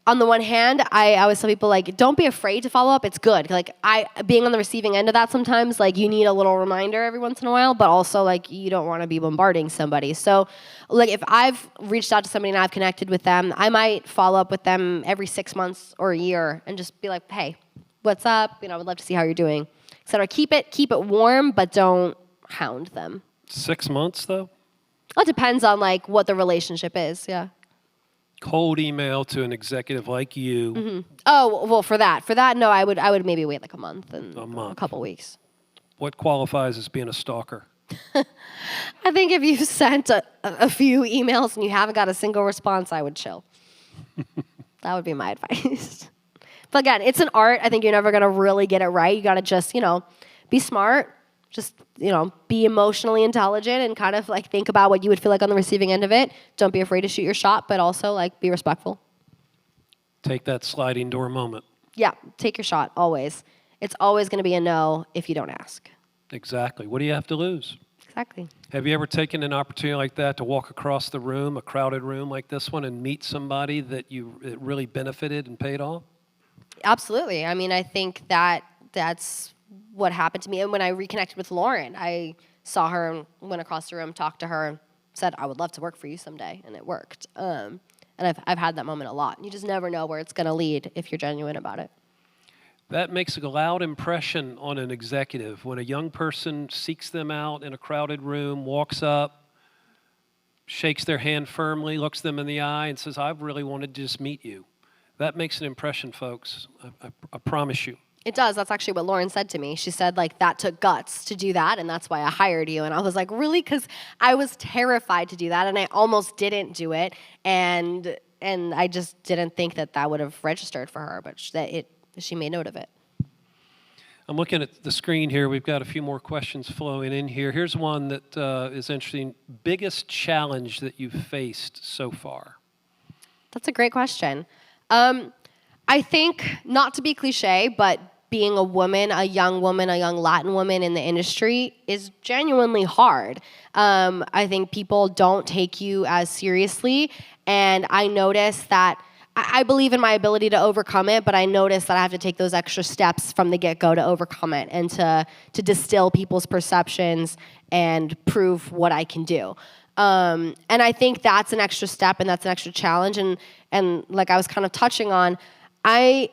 on the one hand, I always tell people like, don't be afraid to follow up. It's good. Like being on the receiving end of that sometimes, like you need a little reminder every once in a while, but also like you don't want to be bombarding somebody. So like if I've reached out to somebody and I've connected with them, I might follow up with them every 6 months or a year and just be like, hey, what's up? You know, I would love to see how you're doing, et cetera. Keep it warm, but don't hound them. 6 months though? Well, it depends on like what the relationship is. Yeah. Cold email to an executive like you. Mm-hmm. Oh, well, for that, no, I would maybe wait like a month and a couple weeks. What qualifies as being a stalker? I think if you've sent a few emails and you haven't got a single response, I would chill. That would be my advice. But again, it's an art. I think you're never going to really get it right. You got to just, be smart. Just, be emotionally intelligent and kind of like think about what you would feel like on the receiving end of it. Don't be afraid to shoot your shot, but also like be respectful. Take that sliding door moment. Yeah, take your shot, always. It's always going to be a no if you don't ask. Exactly. What do you have to lose? Exactly. Have you ever taken an opportunity like that to walk across the room, a crowded room like this one, and meet somebody that it really benefited and paid off? Absolutely. I mean, I think that's what happened to me. And when I reconnected with Lauren, I saw her and went across the room, talked to her, and said, I would love to work for you someday. And it worked. And I've had that moment a lot. You just never know where it's going to lead if you're genuine about it. That makes a loud impression on an executive. When a young person seeks them out in a crowded room, walks up, shakes their hand firmly, looks them in the eye, and says, I really wanted to just meet you. That makes an impression, folks. I promise you. It does. That's actually what Lauren said to me. She said, like, that took guts to do that, and that's why I hired you. And I was like, really? Because I was terrified to do that, and I almost didn't do it. And I just didn't think that would have registered for her, but she made note of it. I'm looking at the screen here. We've got a few more questions flowing in here. Here's one that is interesting. Biggest challenge that you've faced so far? That's a great question. I think, not to be cliche, but being a woman, a young Latin woman in the industry is genuinely hard. I think people don't take you as seriously, and I notice that I believe in my ability to overcome it, but I notice that I have to take those extra steps from the get-go to overcome it and to distill people's perceptions and prove what I can do. And I think that's an extra step and that's an extra challenge. And like I was kind of touching on, I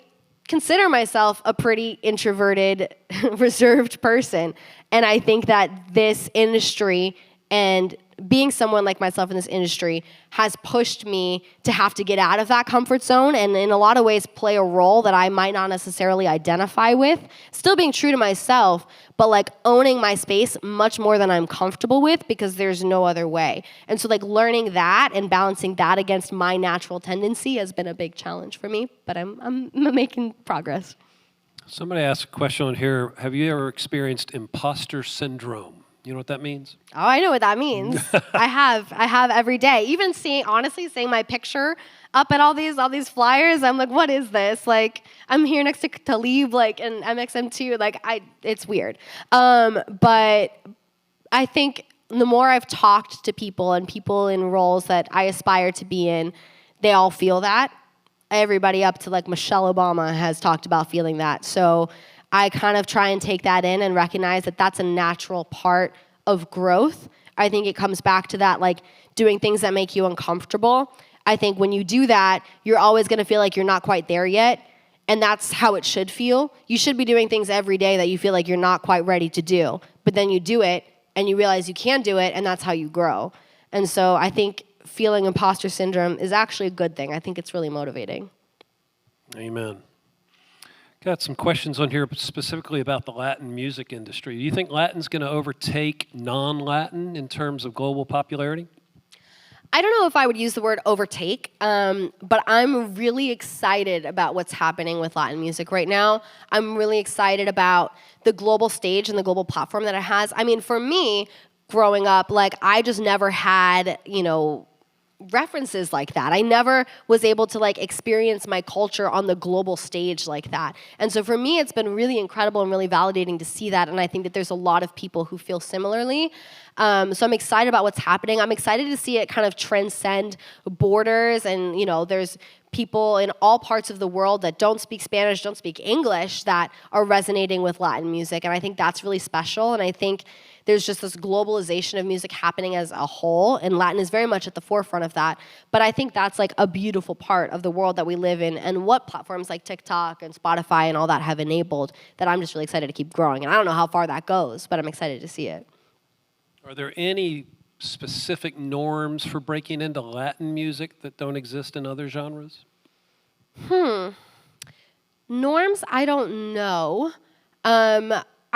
consider myself a pretty introverted, reserved person. And I think that this industry and being someone like myself in this industry has pushed me to have to get out of that comfort zone and in a lot of ways play a role that I might not necessarily identify with. Still being true to myself, but like owning my space much more than I'm comfortable with because there's no other way. And so like learning that and balancing that against my natural tendency has been a big challenge for me, but I'm making progress. Somebody asked a question on here. Have you ever experienced imposter syndrome? You know what that means? Oh, I know what that means. I have every day. Even seeing my picture up at all these flyers, I'm like, what is this? Like, I'm here next to Talib, like, and MXM2, like, it's weird. But I think the more I've talked to people and people in roles that I aspire to be in, they all feel that. Everybody up to like Michelle Obama has talked about feeling that. So I kind of try and take that in and recognize that that's a natural part of growth. I think it comes back to that, like doing things that make you uncomfortable. I think when you do that, you're always going to feel like you're not quite there yet. And that's how it should feel. You should be doing things every day that you feel like you're not quite ready to do. But then you do it and you realize you can do it, and that's how you grow. And so I think feeling imposter syndrome is actually a good thing. I think it's really motivating. Amen. Got some questions on here specifically about the Latin music industry. Do you think Latin's going to overtake non-Latin in terms of global popularity? I don't know if I would use the word overtake, but I'm really excited about what's happening with Latin music right now. I'm really excited about the global stage and the global platform that it has. I mean, for me, growing up, like, I just never had, references like that. I never was able to like experience my culture on the global stage like that. And so for me, it's been really incredible and really validating to see that. And I think that there's a lot of people who feel similarly. So I'm excited about what's happening. I'm excited to see it kind of transcend borders. And, there's people in all parts of the world that don't speak Spanish, don't speak English, that are resonating with Latin music. And I think that's really special. And I think there's just this globalization of music happening as a whole, and Latin is very much at the forefront of that. But I think that's like a beautiful part of the world that we live in, and what platforms like TikTok and Spotify and all that have enabled, that I'm just really excited to keep growing. And I don't know how far that goes, but I'm excited to see it. Are there any specific norms for breaking into Latin music that don't exist in other genres? Norms, I don't know.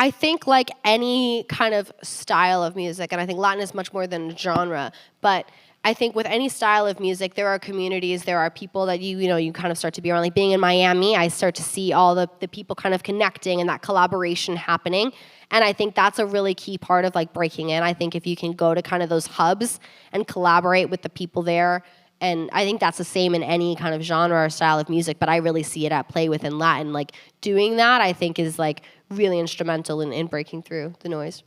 I think like any kind of style of music, and I think Latin is much more than a genre, but I think with any style of music, there are communities, there are people that you kind of start to be around. Like being in Miami, I start to see all the people kind of connecting and that collaboration happening. And I think that's a really key part of like breaking in. I think if you can go to kind of those hubs and collaborate with the people there, and I think that's the same in any kind of genre or style of music, but I really see it at play within Latin. Like doing that, I think is like really instrumental in breaking through the noise.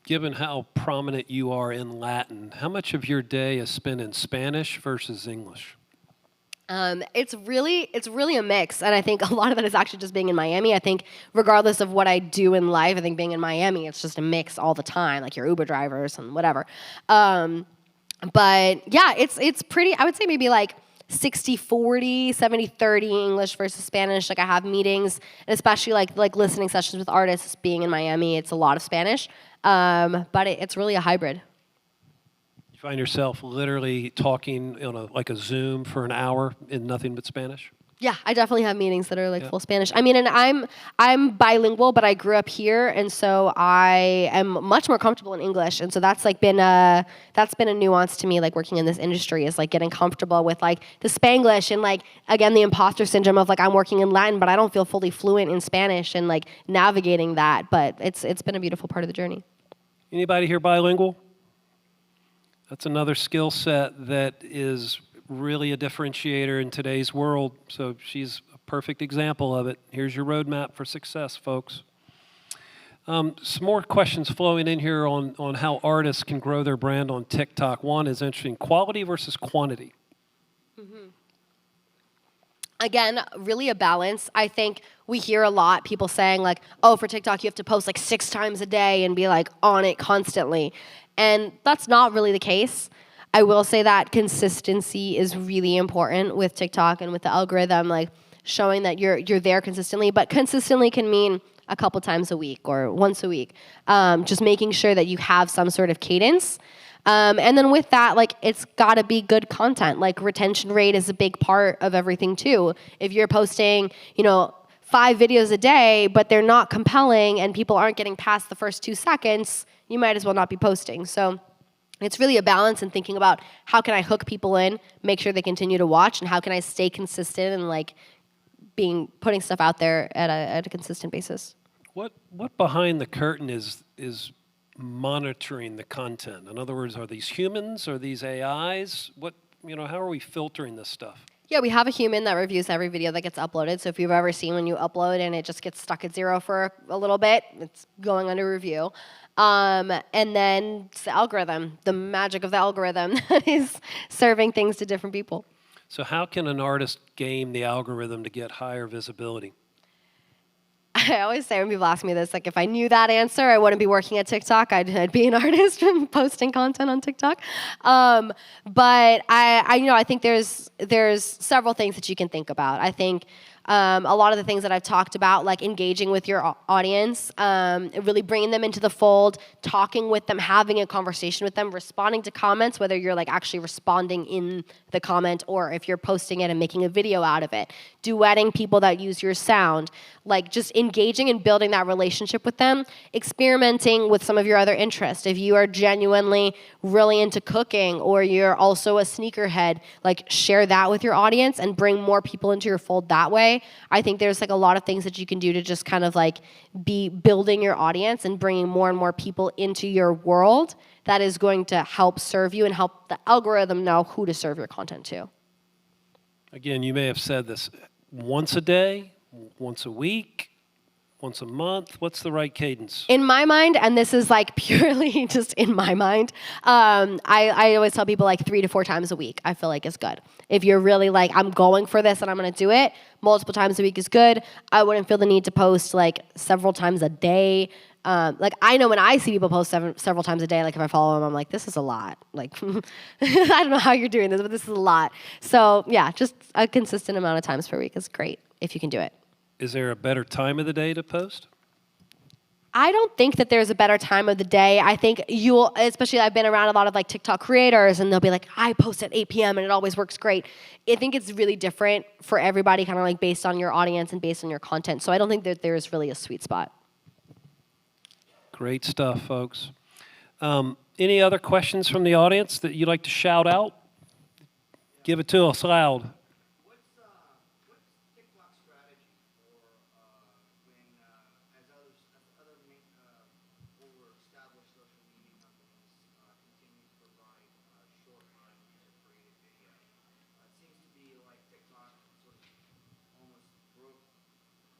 Given how prominent you are in Latin, how much of your day is spent in Spanish versus English? It's really a mix, and I think a lot of it is actually just being in Miami. I think regardless of what I do in life, I think being in Miami, it's just a mix all the time, like your Uber drivers and whatever. But yeah, it's pretty, I would say maybe like 60-40, 70-30 English versus Spanish. Like I have meetings, and especially like listening sessions with artists. Being in Miami, it's a lot of Spanish, but it's really a hybrid. You find yourself literally talking on like a Zoom for an hour in nothing but Spanish? Yeah, I definitely have meetings that are like Yeah. full Spanish. I mean, and I'm bilingual, but I grew up here, and so I am much more comfortable in English. And so that's like been a nuance to me, like working in this industry, is like getting comfortable with like the Spanglish and like again the imposter syndrome of like I'm working in Latin, but I don't feel fully fluent in Spanish, and like navigating that. But it's been a beautiful part of the journey. Anybody here bilingual? That's another skill set that is really a differentiator in today's world. So she's a perfect example of it. Here's your roadmap for success, folks. Some more questions flowing in here on how artists can grow their brand on TikTok. One is interesting, quality versus quantity. Again, really a balance. I think we hear a lot people saying like, oh, for TikTok you have to post like 6 times a day and be like on it constantly. And that's not really the case. I will say that consistency is really important with TikTok and with the algorithm, like showing that you're there consistently. But consistently can mean a couple times a week or once a week. Just making sure that you have some sort of cadence. And then with that, like it's got to be good content. Like retention rate is a big part of everything too. If you're posting, 5 videos a day, but they're not compelling and people aren't getting past the first 2 seconds, you might as well not be posting. So it's really a balance and thinking about how can I hook people in, make sure they continue to watch, and how can I stay consistent and like putting stuff out there at a consistent basis. What behind the curtain is monitoring the content? In other words, are these humans? Are these AIs? How are we filtering this stuff? Yeah, we have a human that reviews every video that gets uploaded. So if you've ever seen when you upload and it just gets stuck at 0 for a little bit, it's going under review. And then it's the algorithm, the magic of the algorithm that is serving things to different people. So how can an artist game the algorithm to get higher visibility? I always say when people ask me this, like if I knew that answer, I wouldn't be working at TikTok. I'd be an artist and posting content on TikTok. But I think there's several things that you can think about. I think a lot of the things that I've talked about, like engaging with your audience, really bringing them into the fold, talking with them, having a conversation with them, responding to comments, whether you're like actually responding in the comment or if you're posting it and making a video out of it, duetting people that use your sound, like just engaging engaging and building that relationship with them, experimenting with some of your other interests. If you are genuinely really into cooking or you're also a sneakerhead, like share that with your audience and bring more people into your fold that way. I think there's like a lot of things that you can do to just kind of like be building your audience and bringing more and more people into your world that is going to help serve you and help the algorithm know who to serve your content to. Again, you may have said this once a day, once a week, once a month. What's the right cadence? In my mind, and this is like purely just in my mind, I always tell people like 3 to 4 times a week I feel like is good. If you're really like, I'm going for this and I'm going to do it, multiple times a week is good. I wouldn't feel the need to post like several times a day. Like I know when I see people post several times a day, like if I follow them, I'm like, this is a lot. Like, I don't know how you're doing this, but this is a lot. So yeah, just a consistent amount of times per week is great if you can do it. Is there a better time of the day to post? I don't think that there's a better time of the day. I think especially I've been around a lot of like TikTok creators and they'll be like, I post at 8 p.m. and it always works great. I think it's really different for everybody, kind of like based on your audience and based on your content. So I don't think that there's really a sweet spot. Great stuff, folks. Any other questions from the audience that you'd like to shout out? Give it to us loud. What's TikTok's strategy for when, as other over-established social media companies continue to provide short-run user-created video? It seems to be like TikTok sort of almost broke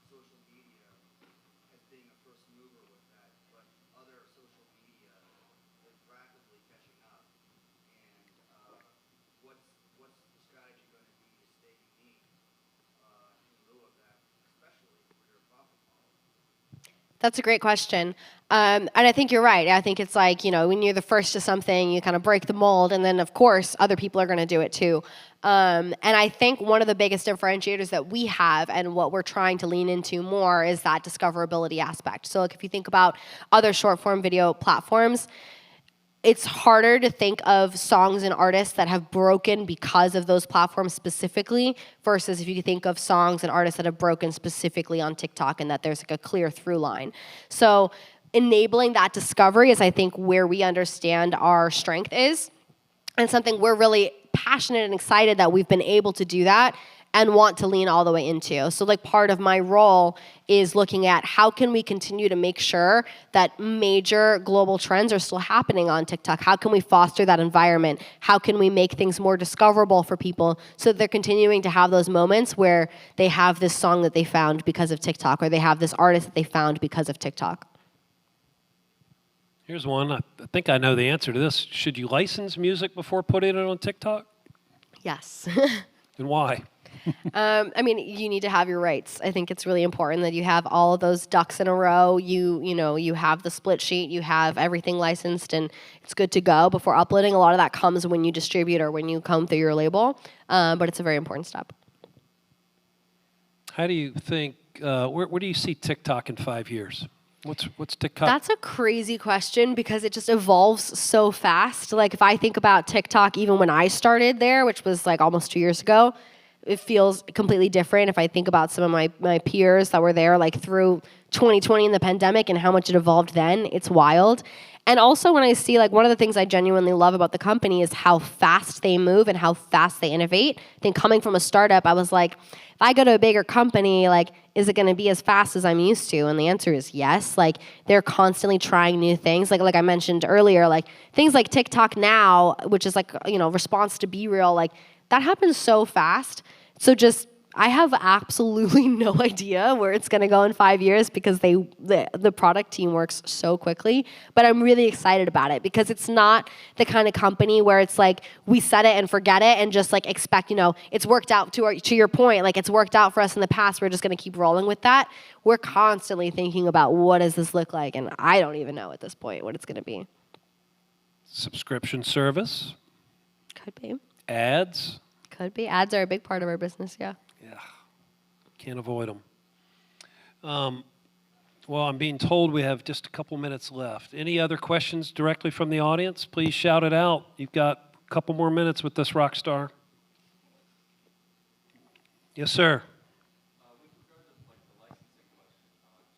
social media as being a first mover with that, but other social media is rapidly catching up. And what's the strategy going to be to stay unique in lieu of that, especially for your profit model? That's a great question. And I think you're right. I think it's like, when you're the first to something, you kind of break the mold. And then, of course, other people are going to do it too. And I think one of the biggest differentiators that we have and what we're trying to lean into more is that discoverability aspect. So like if you think about other short form video platforms, it's harder to think of songs and artists that have broken because of those platforms specifically versus if you think of songs and artists that have broken specifically on TikTok and that there's like a clear through line. So enabling that discovery is, I think, where we understand our strength is, and something we're really passionate and excited that we've been able to do that and want to lean all the way into. So like part of my role is looking at how can we continue to make sure that major global trends are still happening on TikTok? How can we foster that environment? How can we make things more discoverable for people so that they're continuing to have those moments where they have this song that they found because of TikTok or they have this artist that they found because of TikTok? Here's one. I think I know the answer to this. Should you license music before putting it on TikTok? Yes. And why? I mean, you need to have your rights. I think it's really important that you have all of those ducks in a row. You have the split sheet, you have everything licensed, and it's good to go before uploading. A lot of that comes when you distribute or when you come through your label, but it's a very important step. How do you think, where do you see TikTok in 5 years? What's TikTok? That's a crazy question because it just evolves so fast. Like if I think about TikTok, even when I started there, which was like almost 2 years ago, it feels completely different. If I think about some of my peers that were there like through 2020 and the pandemic and how much it evolved then, it's wild. And also when I see like one of the things I genuinely love about the company is how fast they move and how fast they innovate. I think coming from a startup, I was like, if I go to a bigger company, like, is it going to be as fast as I'm used to? And the answer is yes. Like they're constantly trying new things. Like I mentioned earlier, like things like TikTok now, which is like, response to Be Real, like that happens so fast. So just, I have absolutely no idea where it's going to go in 5 years because the product team works so quickly. But I'm really excited about it because it's not the kind of company where it's like we set it and forget it and just like expect, it's worked out to your point. Like it's worked out for us in the past. We're just going to keep rolling with that. We're constantly thinking about what does this look like? And I don't even know at this point what it's going to be. Subscription service? Could be. Ads? Could be. Ads are a big part of our business, yeah. Yeah, can't avoid them. Well, I'm being told we have just a couple minutes left. Any other questions directly from the audience? Please shout it out. You've got a couple more minutes with this rock star. Yes, sir. With regard to like the licensing question,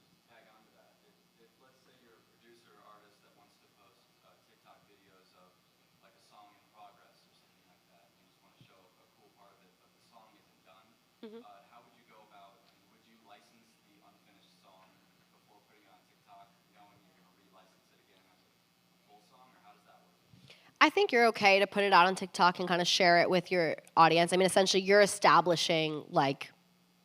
how would you go about, would you license the unfinished song before putting it on TikTok, knowing you're going to re-license it again as a full song, or how does that work? I think you're okay to put it out on TikTok and kind of share it with your audience. I mean, essentially, you're establishing like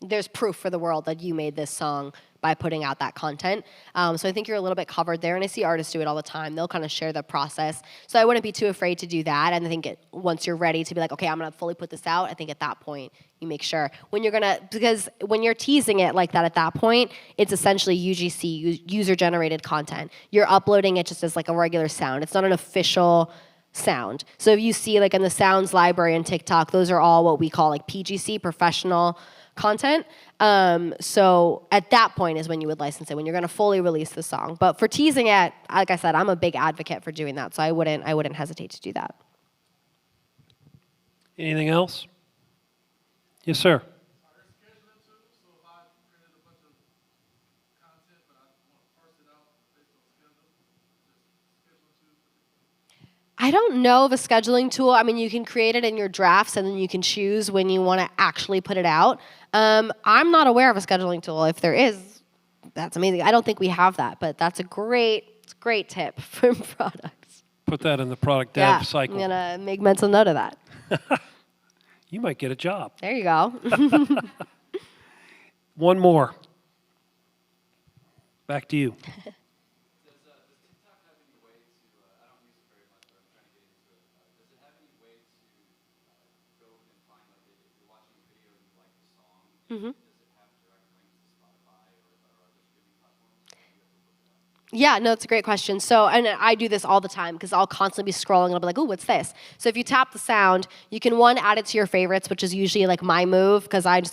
there's proof for the world that you made this song by putting out that content. So I think you're a little bit covered there, and I see artists do it all the time. They'll kind of share the process. So I wouldn't be too afraid to do that. And I think once you're ready to be like, okay, I'm gonna fully put this out, I think at that point you make sure when you're gonna, because when you're teasing it like that at that point, it's essentially UGC, user-generated content. You're uploading it just as like a regular sound. It's not an official sound. So if you see like in the sounds library in TikTok, those are all what we call like PGC, professional content. So at that point is when you would license it, when you're going to fully release the song. But for teasing it, like I said, I'm a big advocate for doing that, so I wouldn't hesitate to do that. Anything else? Yes, sir. I don't know of a scheduling tool. I mean, you can create it in your drafts, and then you can choose when you want to actually put it out. I'm not aware of a scheduling tool. If there is, that's amazing. I don't think we have that, but that's a great tip for products. Put that in the product dev Yeah, cycle. I'm gonna make mental note of that. You might get a job. There you go. One more. Back to you. Does TikTok have any way to, I don't use it very much, but I'm trying to get into it. Does it have any way to go and find, like, if you're watching a video and you like the song, does it have direct links to Spotify or other streaming platforms? Or do you have to look it up? Yeah, no, it's a great question. So, and I do this all the time because I'll constantly be scrolling and I'll be like, oh, what's this? So if you tap the sound, you can add it to your favorites, which is usually like my move because I'm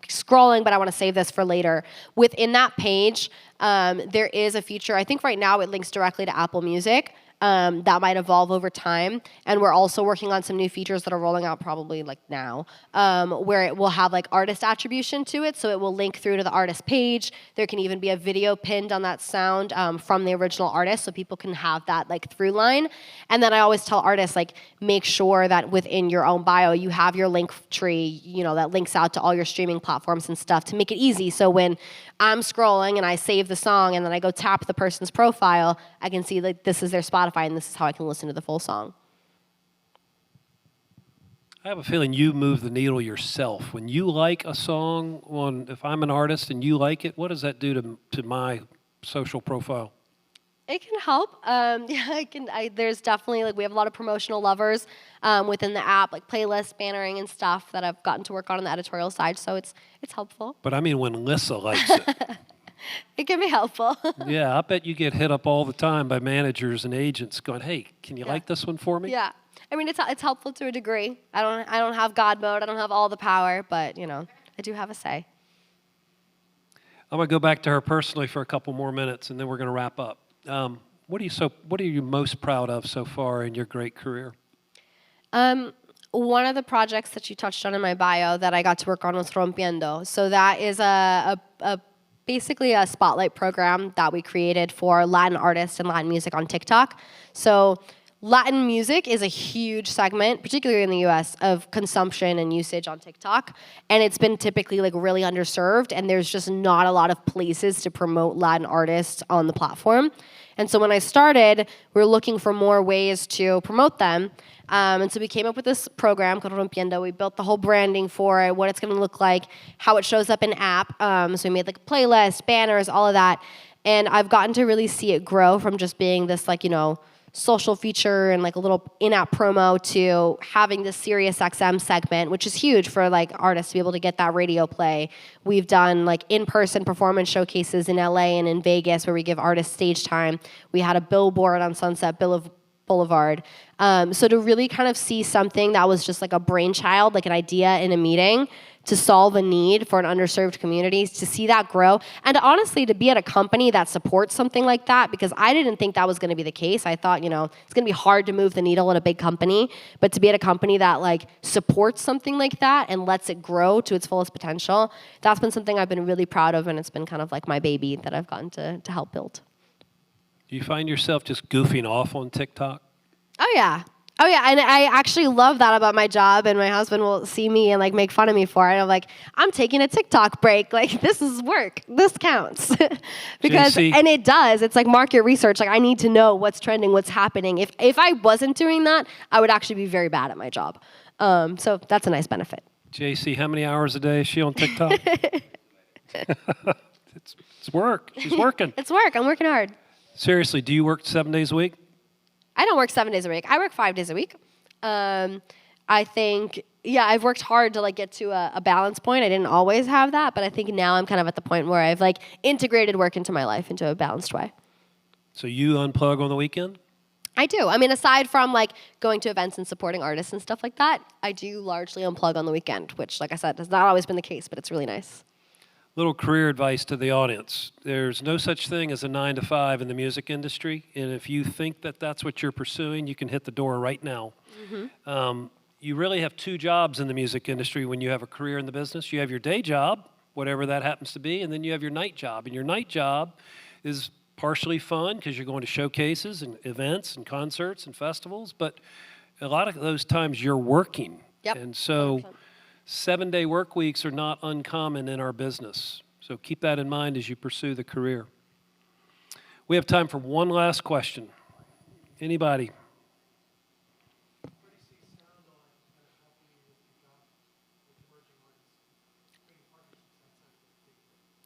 scrolling, but I want to save this for later. Within that page, there is a feature. I think right now it links directly to Apple Music. That might evolve over time. And we're also working on some new features that are rolling out probably like now, where it will have like artist attribution to it. So it will link through to the artist page. There can even be a video pinned on that sound from the original artist so people can have that like through line. And then I always tell artists like make sure that within your own bio you have your link tree, that links out to all your streaming platforms and stuff to make it easy. So when I'm scrolling and I save the song and then I go tap the person's profile, I can see like this is their Spotify and this is how I can listen to the full song. I have a feeling you move the needle yourself. When you like a song, if I'm an artist and you like it, what does that do to my social profile? It can help. Yeah, there's definitely we have a lot of promotional levers within the app, like playlist, bannering, and stuff that I've gotten to work on the editorial side. So it's helpful. But I mean when Lissa likes it. It can be helpful. Yeah, I bet you get hit up all the time by managers and agents going, hey, can you like this one for me? Yeah. I mean, it's helpful to a degree. I don't have God mode. I don't have all the power, but I do have a say. I'm going to go back to her personally for a couple more minutes, and then we're going to wrap up. What are you most proud of so far in your great career? One of the projects that you touched on in my bio that I got to work on was Rompiendo. So that is basically a spotlight program that we created for Latin artists and Latin music on TikTok. So Latin music is a huge segment, particularly in the US, of consumption and usage on TikTok. And it's been typically really underserved, and there's just not a lot of places to promote Latin artists on the platform. And so when I started, we were looking for more ways to promote them. And so we came up with this program called Rompiendo. We built the whole branding for it, what it's going to look like, how it shows up in app. So we made playlists, banners, all of that. And I've gotten to really see it grow from just being this social feature and a little in-app promo to having this Sirius XM segment, which is huge for artists to be able to get that radio play. We've done in-person performance showcases in LA and in Vegas where we give artists stage time. We had a billboard on Sunset Boulevard. So to really kind of see something that was just a brainchild, an idea in a meeting to solve a need for an underserved community, to see that grow, and honestly to be at a company that supports something like that, because I didn't think that was going to be the case. I thought, it's going to be hard to move the needle at a big company, but to be at a company that supports something like that and lets it grow to its fullest potential, that's been something I've been really proud of, and it's been kind of my baby that I've gotten to help build. Do you find yourself just goofing off on TikTok? Oh yeah. Oh yeah, and I actually love that about my job, and my husband will see me and like make fun of me for it. I'm like, I'm taking a TikTok break. Like this is work. This counts. Because JC. and it does. It's like market research. Like I need to know what's trending, what's happening. If I wasn't doing that, I would actually be very bad at my job. So that's a nice benefit. JC, how many hours a day is she on TikTok? It's work. She's working. It's work. I'm working hard. Seriously, do you work 7 days a week? I don't work 7 days a week. I work 5 days a week. I think, yeah, I've worked hard to like get to a balance point. I didn't always have that, but I think now I'm kind of at the point where I've like integrated work into my life into a balanced way. So you unplug on the weekend? I do. I mean, aside from like going to events and supporting artists and stuff like that, I do largely unplug on the weekend, which, like I said, has not always been the case, but it's really nice. Little career advice to the audience. There's no such thing as a 9 to 5 in the music industry, and if you think that that's what you're pursuing, you can hit the door right now. You really have 2 jobs in the music industry when you have a career in the business. You have your day job, whatever that happens to be, and then you have your night job. And your night job is partially fun because you're going to showcases and events and concerts and festivals, but a lot of those times you're working. Yep. And so 100%. 7-day work weeks are not uncommon in our business. So keep that in mind as you pursue the career. We have time for one last question. Anybody?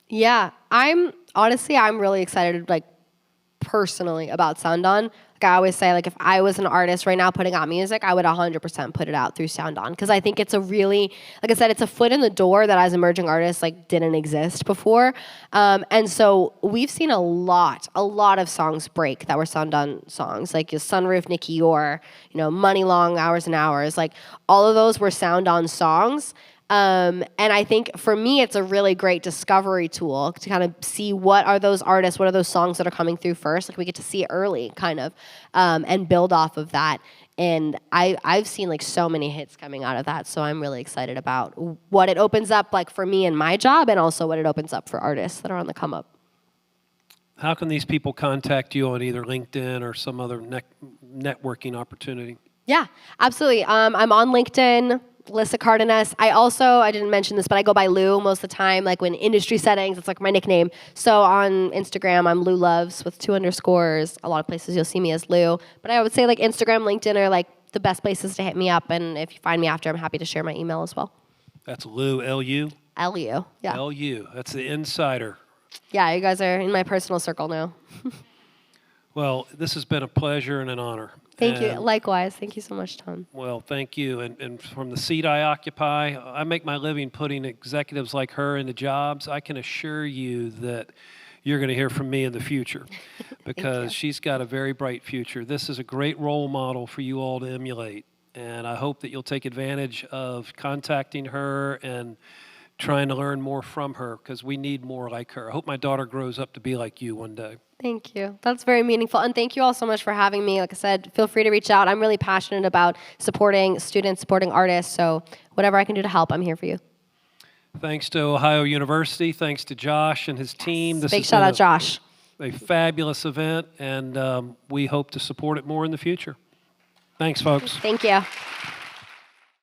Yeah, I'm really excited, like personally about Sound On. Like I always say, like if I was an artist right now putting out music, I would 100% put it out through Sound On because I think it's a really, like I said, it's a foot in the door that as emerging artists like didn't exist before, and so we've seen a lot of songs break that were Sound On songs, like your Sunroof, Nikki Yor, Money Long, Hours and Hours, like all of those were Sound On songs. And I think for me, it's a really great discovery tool to kind of see what are those artists, what are those songs that are coming through first. Like we get to see it early, kind of, and build off of that. And I've seen like so many hits coming out of that, so I'm really excited about what it opens up, like for me and my job, and also what it opens up for artists that are on the come up. How can these people contact you on either LinkedIn or some other networking opportunity? Yeah, absolutely. I'm on LinkedIn. Lissa Cardenas. I didn't mention this, but I go by Lou most of the time, like when industry settings, it's like my nickname. So on Instagram, I'm Lou Loves with 2 underscores. A lot of places you'll see me as Lou. But I would say like Instagram, LinkedIn are like the best places to hit me up. And if you find me after, I'm happy to share my email as well. That's Lou, L-U? L-U, yeah. L-U. That's the insider. Yeah, you guys are in my personal circle now. Well, this has been a pleasure and an honor. Thank you. And, Likewise. Thank you so much, Tom. well, thank you. And from the seat I occupy, I make my living putting executives like her into jobs. I can assure you that you're going to hear from me in the future because she's got a very bright future. This is a great role model for you all to emulate. And I hope that you'll take advantage of contacting her and trying to learn more from her because we need more like her. I hope my daughter grows up to be like you one day. Thank you. That's very meaningful. And thank you all so much for having me. Like I said, feel free to reach out. I'm really passionate about supporting students, supporting artists. So whatever I can do to help, I'm here for you. Thanks to Ohio University. Thanks to Josh and his team. This Big has shout been out, Josh. a fabulous event, and we hope to support it more in the future. Thanks, folks. Thank you.